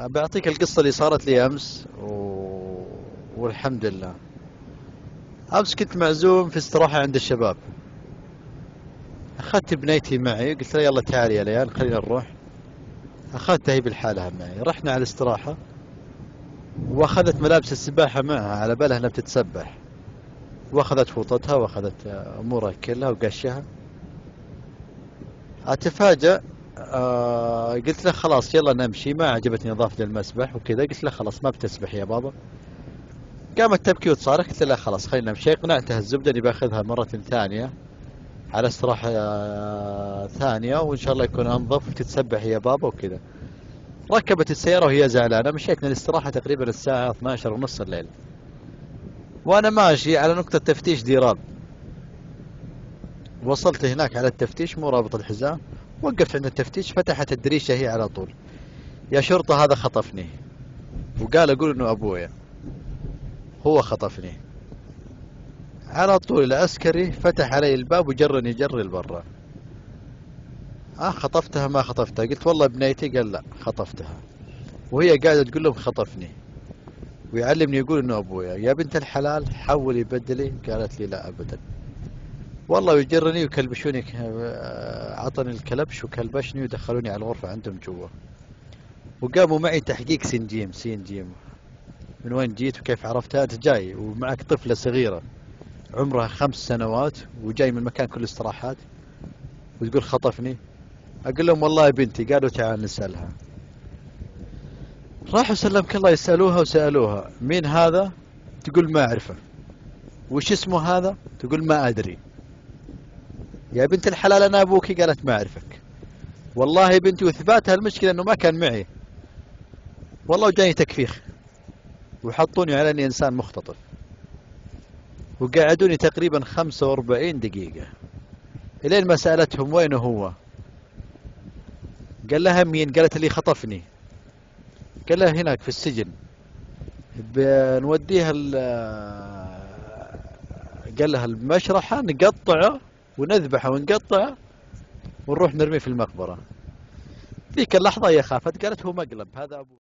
بعطيك القصة اللي صارت لي أمس والحمد لله. أمس كنت معزوم في استراحة عند الشباب، أخذت بنيتي معي، قلت لها يلا تعالي يا ليال خلينا نروح. أخذتها هي بالحالها معي، رحنا على الاستراحة وأخذت ملابس السباحة معها على بالها أنها بتتسبح، وأخذت فوطتها وأخذت أمورها كلها وقشها. أتفاجأ، قلت له خلاص يلا نمشي، ما عجبتني نظافة المسبح وكذا، قلت له خلاص ما بتسبح يا بابا. قامت تبكي وتصارخ، قلت لها خلاص خلينا نمشي. اقنعتها الزبدة اني باخذها مرة ثانية على استراحة ثانية، وان شاء الله يكون انظف وتتسبح يا بابا وكذا. ركبت السيارة وهي زعلانة، مشيتنا الاستراحة تقريبا الساعة 12 ونص الليل، وانا ماشي على نقطة تفتيش ديراب. وصلت هناك على التفتيش مو رابط الحزام، وقفت عند التفتيش، فتحت الدريشة هي على طول: يا شرطة هذا خطفني، وقال اقول انه ابويا هو خطفني. على طول العسكري فتح علي الباب وجرني جري لبرا. خطفتها ما خطفتها؟ قلت والله بنيتي. قال لا خطفتها، وهي قاعدة تقول لهم خطفني ويعلمني يقول انه ابويا. يا بنت الحلال حولي بدلي. قالت لي لا ابدا والله، ويجرني ويكلبشوني. عطني الكلبش وكلبشني ودخلوني على الغرفة عندهم جوا، وقاموا معي تحقيق سين جيم. من وين جيت وكيف عرفتها؟ انت جاي ومعك طفلة صغيرة عمرها 5 سنوات وجاي من مكان كل استراحات وتقول خطفني؟ اقول لهم والله بنتي. قالوا تعال نسألها. راحوا سلمك الله يسألوها، وسألوها مين هذا؟ تقول ما اعرفه. وش اسمه هذا؟ تقول ما ادري. يا بنت الحلال انا ابوكي. قالت ما اعرفك. والله بنتي، واثباتها المشكلة انه ما كان معي والله، وجاني تكفيخ وحطوني على اني انسان مختطف، وقعدوني تقريبا 45 دقيقة الين ما سألتهم وين هو. قال لها مين؟ قالت لي خطفني. قال لها هناك في السجن، بنوديها قال لها المشرحة نقطعه ونذبحه ونقطعه ونروح نرميه في المقبرة. ذيك اللحظة هي خافت، قالت هو مقلب هذا أبو